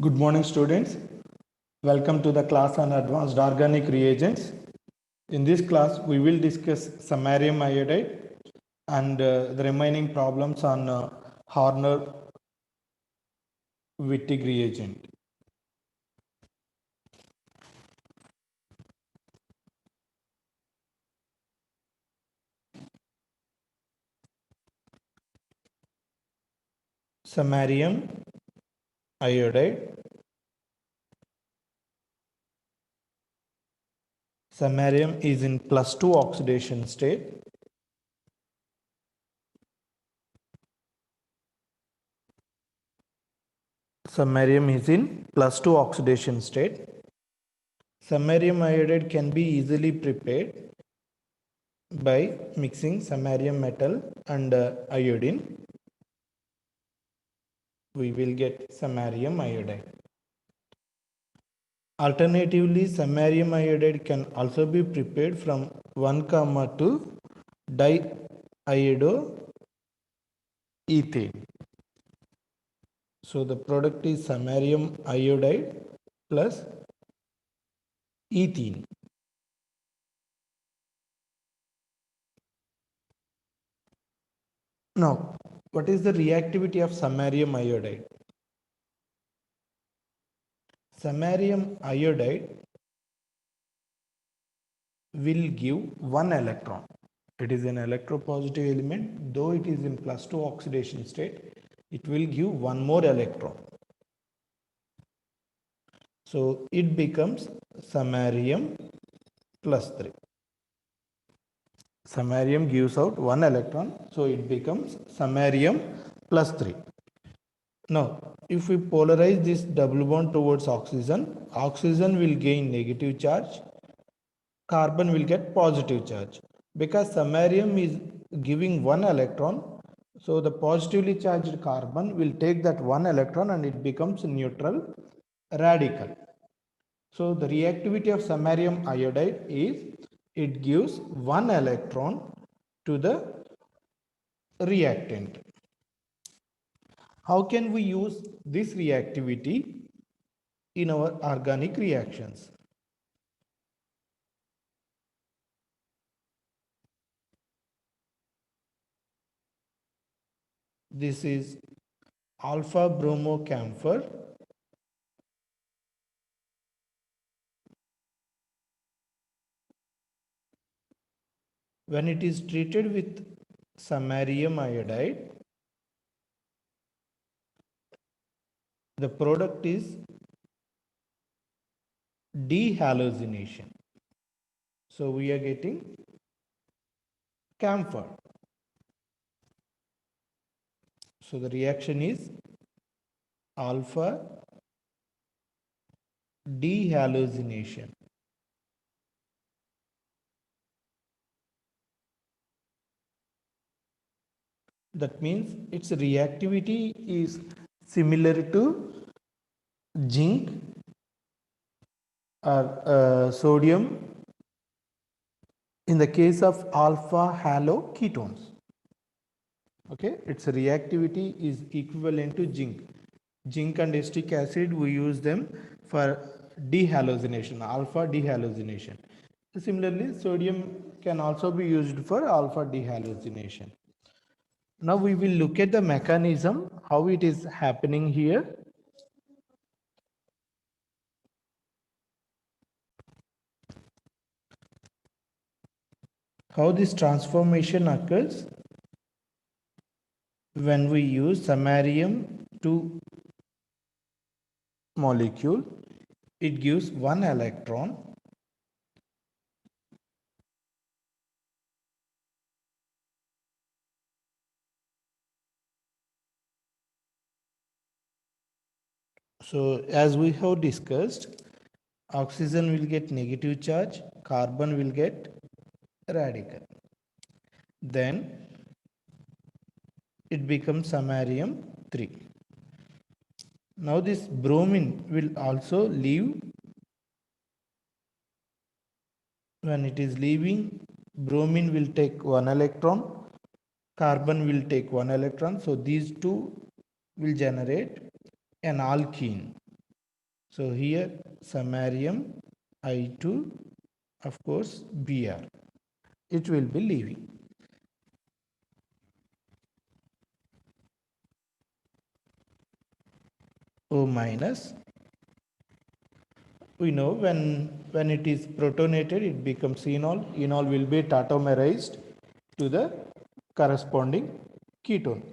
Good morning, students. Welcome to the class on advanced organic reagents. In this class, we will discuss samarium iodide and the remaining problems on Horner-Wittig reagent. Samarium iodide. Samarium is in +2 oxidation state. Samarium is in +2 oxidation state. Samarium iodide can be easily prepared by mixing samarium metal and iodine. We will get samarium iodide. Alternatively, samarium iodide can also be prepared from 1,2 diiodoethane. So the product is samarium iodide plus ethene. Now, what is the reactivity of samarium iodide? Samarium iodide will give one electron. It is an electropositive element. Though it is in +2 oxidation state, it will give one more electron. So it becomes samarium +3. Samarium gives out one electron, so it becomes samarium +3. Now, if we polarize this double bond towards oxygen, oxygen will gain negative charge, carbon will get positive charge. Because samarium is giving one electron, so the positively charged carbon will take that one electron and it becomes neutral radical. So the reactivity of samarium iodide is it gives one electron to the reactant. How can we use this reactivity in our organic reactions? This is alpha bromocamphor. When it is treated with samarium iodide, the product is dehallucination. So we are getting camphor. So the reaction is alpha dehallucination. That means its reactivity is similar to zinc or sodium in the case of alpha haloketones. Okay, its reactivity is equivalent to zinc. Zinc and acetic acid, we use them for dehallucination, alpha dehallucination. Similarly, sodium can also be used for alpha dehallucination. Now we will look at the mechanism, how it is happening here. How this transformation occurs when we use samarium 2 molecule. It gives one electron. So as we have discussed, oxygen will get negative charge, carbon will get radical. Then it becomes samarium 3. Now this bromine will also leave. When it is leaving, bromine will take one electron, carbon will take one electron. So these two will generate an alkene. So here samarium I2, of course Br, it will be leaving. O minus, we know when it is protonated it becomes enol. Enol will be tautomerized to the corresponding ketone.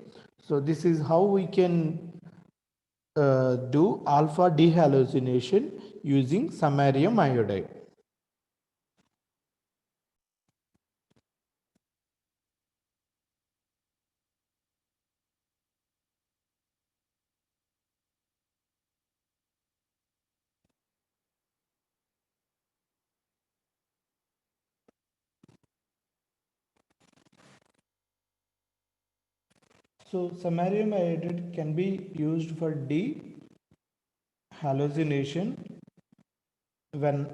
So this is how we can do alpha dehalogenation using samarium iodide. So samarium iodide can be used for dehalogenation when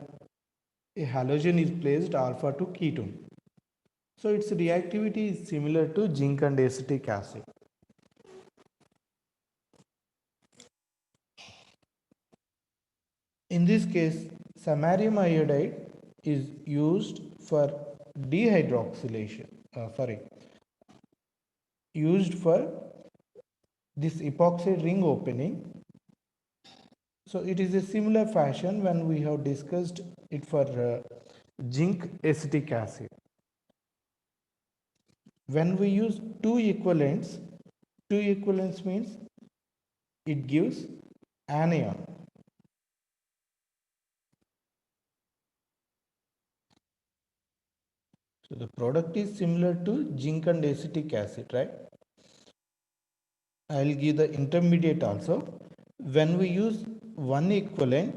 a halogen is placed alpha to ketone. So its reactivity is similar to zinc and acetic acid. In this case, samarium iodide is used for dehydroxylation, used for this epoxy ring opening. So it is a similar fashion when we have discussed it for zinc acetic acid. When we use two equivalents means it gives anion. So the product is similar to zinc and acetic acid, right? I will give the intermediate also. When we use one equivalent,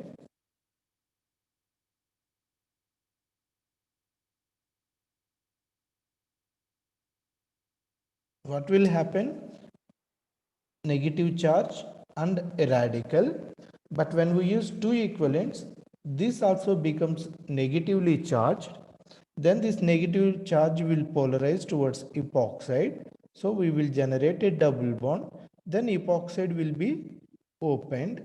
what will happen? Negative charge and a radical. But when we use two equivalents, this also becomes negatively charged. Then this negative charge will polarize towards epoxide. So we will generate a double bond. Then epoxide will be opened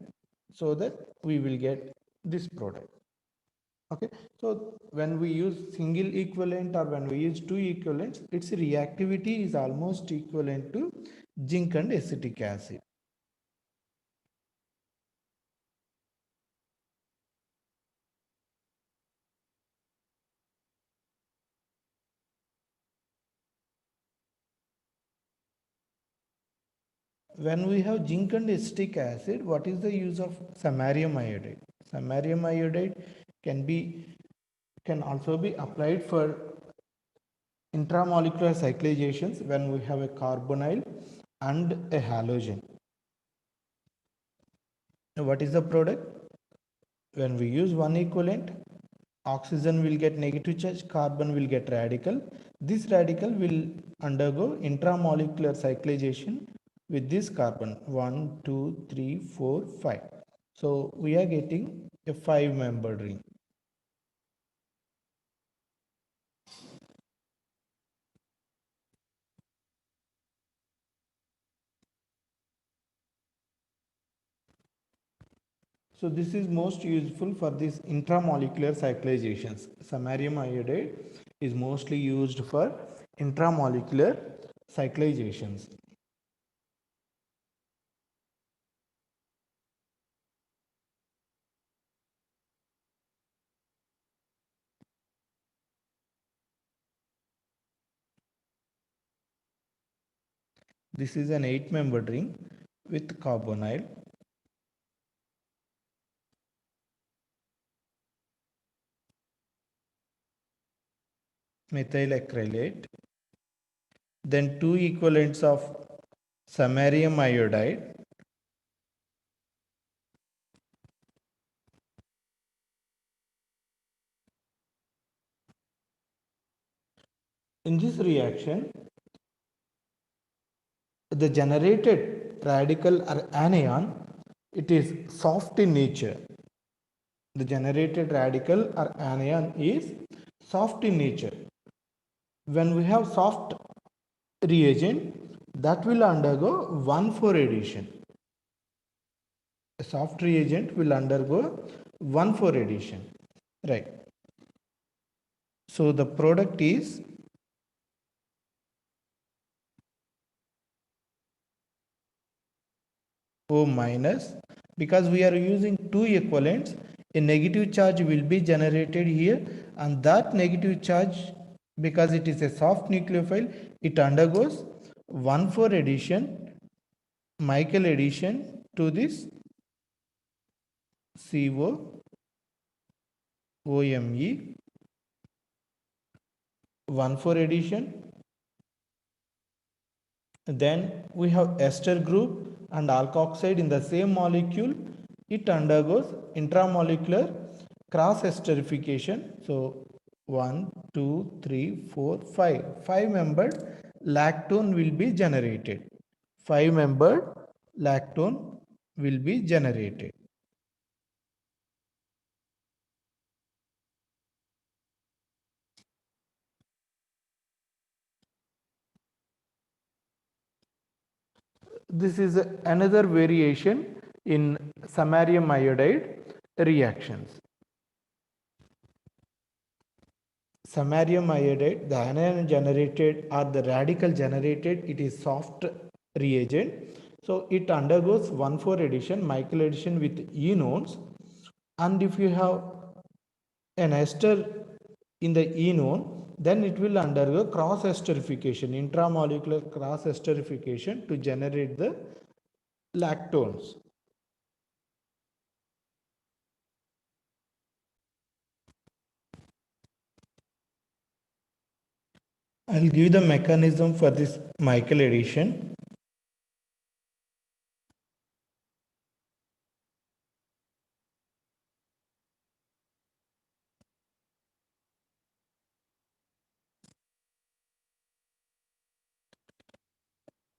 so that we will get this product. Okay, so when we use single equivalent or when we use two equivalents, its reactivity is almost equivalent to zinc and acetic acid. When we have zinc and acetic acid, what is the use of samarium iodide? Samarium iodide can also be applied for intramolecular cyclizations when we have a carbonyl and a halogen. Now, what is the product? When we use one equivalent, oxygen will get negative charge, carbon will get radical. This radical will undergo intramolecular cyclization with this carbon 1, 2, 3, 4, 5. So we are getting a 5-membered ring. So this is most useful for these intramolecular cyclizations. Samarium iodide is mostly used for intramolecular cyclizations. This is an 8-membered ring with carbonyl. Methyl acrylate, then two equivalents of samarium iodide, in this reaction the generated radical or anion, it is soft in nature. The generated radical or anion is soft in nature. When we have soft reagent, that will undergo 1,4 addition. soft reagent will undergo 1,4 addition, right? So the product is O minus. Because we are using two equivalents, a negative charge will be generated here, and that negative charge, because it is a soft nucleophile, it undergoes 1,4 addition, Michael addition to this CO OMe, 1,4 addition. Then we have ester group and alkoxide in the same molecule. It undergoes intramolecular cross esterification. So 1, 2, 3, 4, 5. 5-membered lactone will be generated. 5-membered lactone will be generated. This is another variation in samarium iodide reactions. Samarium iodide, the anion generated or the radical generated, it is soft reagent. So it undergoes 1,4 addition, Michael addition with enones. And if you have an ester in the enone, then it will undergo cross esterification, intramolecular cross esterification to generate the lactones. I'll give the mechanism for this Michael addition.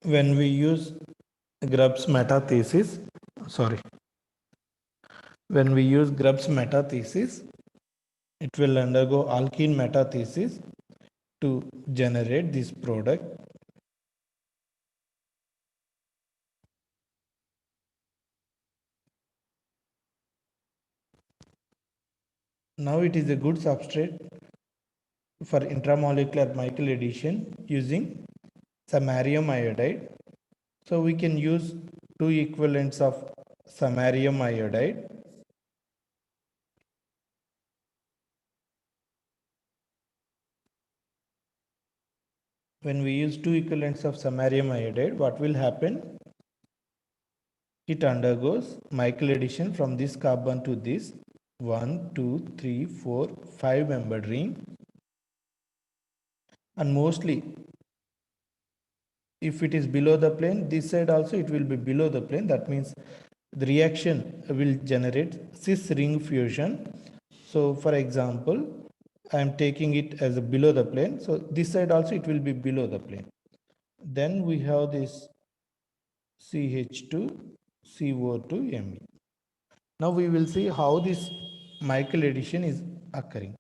When we use Grubbs meta-thesis, when we use Grubbs meta-thesis, it will undergo alkene meta-thesis to generate this product. Now it is a good substrate for intramolecular Michael addition using samarium iodide. So we can use two equivalents of samarium iodide. When we use two equivalents of samarium iodide, what will happen? It undergoes Michael addition from this carbon to this 1, 2, 3, 4, 5-membered ring. And mostly, if it is below the plane, this side also it will be below the plane. That means the reaction will generate cis ring fusion. So for example, I am taking it as a below the plane. So this side also it will be below the plane. Then we have this CH2 CO2 Me. Now we will see how this Michael addition is occurring.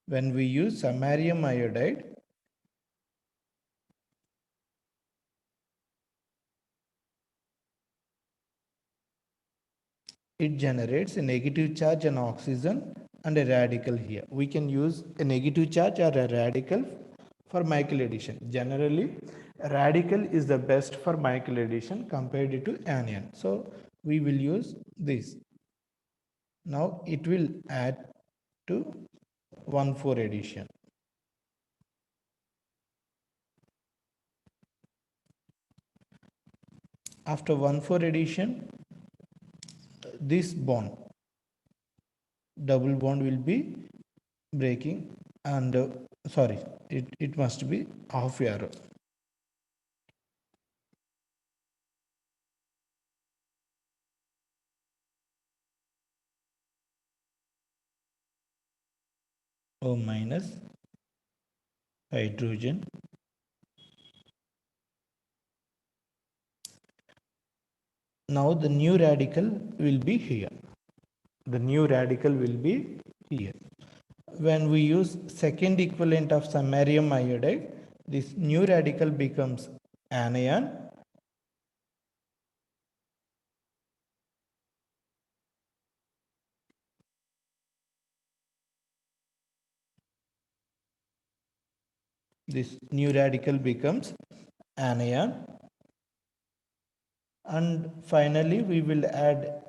When we use samarium iodide, it generates a negative charge on oxygen and a radical here. We can use a negative charge or a radical for Michael addition. Generally, a radical is the best for Michael addition compared to anion. So we will use this. Now it will add to 1,4 addition. After 1,4 addition, this bond, double bond will be breaking, and it must be half arrow. O minus hydrogen. Now the new radical will be here. The new radical will be here. When we use second equivalent of samarium iodide, this new radical becomes anion. this new radical becomes anion, and finally we will add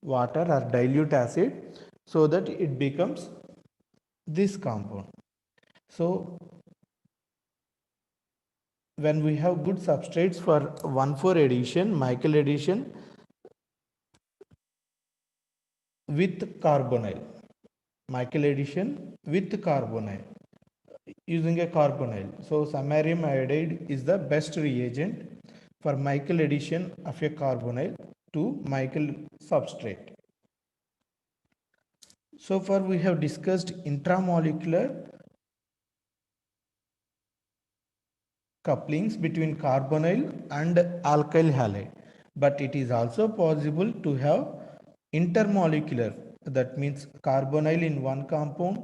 water or dilute acid so that it becomes this compound. So when we have good substrates for 1,4 addition, Michael addition with carbonyl, Michael addition with carbonyl, using a carbonyl. So samarium iodide is the best reagent for Michael addition of a carbonyl to Michael substrate. So far we have discussed intramolecular couplings between carbonyl and alkyl halide, but it is also possible to have intermolecular, that means carbonyl in one compound,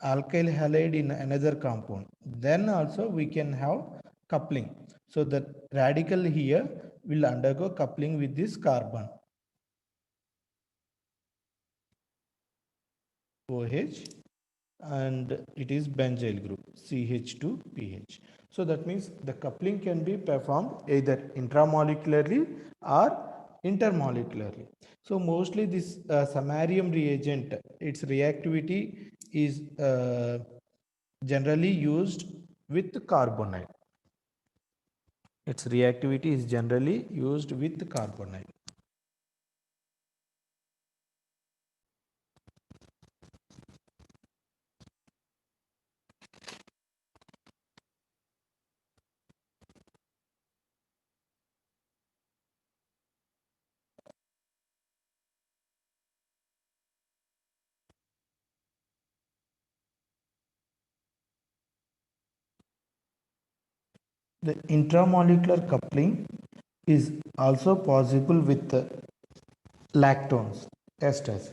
alkyl halide in another compound. Then also we can have coupling. So the radical here will undergo coupling with this carbon, OH, and it is benzyl group CH2PH. So that means the coupling can be performed either intramolecularly or intermolecularly. So mostly this samarium reagent, its reactivity is generally used with carbonyl. Its reactivity is generally used with carbonyl. The intramolecular coupling is also possible with lactones, esters.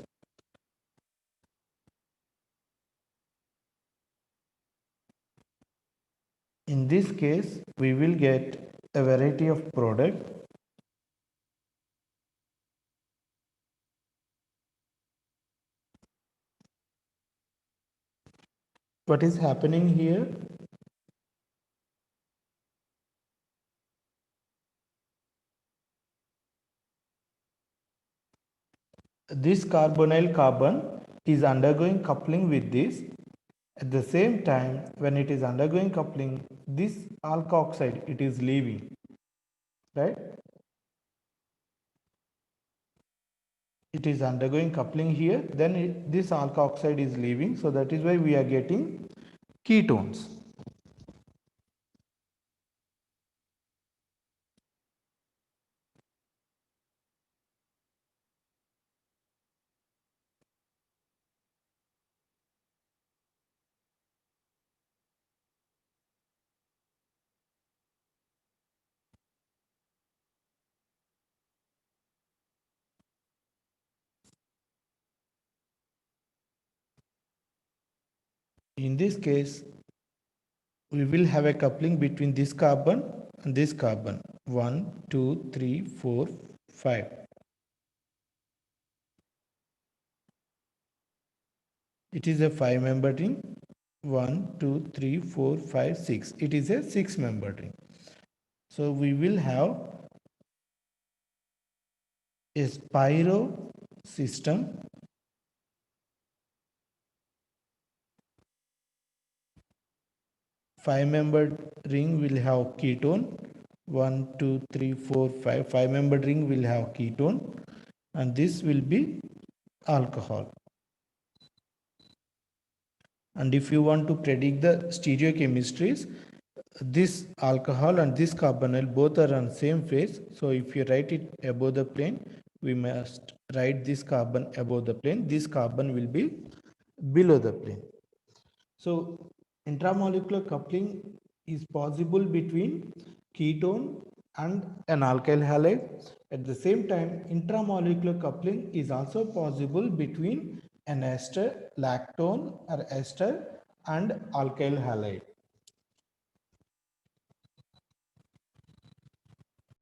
In this case, we will get a variety of product. What is happening here? This carbonyl carbon is undergoing coupling with this. At the same time, when it is undergoing coupling, this alkoxide, it is leaving, right? It is undergoing coupling here, then this alkoxide is leaving. So that is why we are getting ketones. In this case, we will have a coupling between this carbon and this carbon. 1, 2, 3, 4, 5. It is a 5-membered ring. 1, 2, 3, 4, 5, 6. It is a 6-membered ring. So we will have a spiro system. Five-membered ring will have ketone. 1, 2, 3, 4, 5. Five-membered ring will have ketone, and this will be alcohol. And if you want to predict the stereochemistries, this alcohol and this carbonyl both are on same phase. So if you write it above the plane, we must write this carbon above the plane. This carbon will be below the plane. So intramolecular coupling is possible between ketone and an alkyl halide. At the same time, intramolecular coupling is also possible between an ester, lactone or ester, and alkyl halide.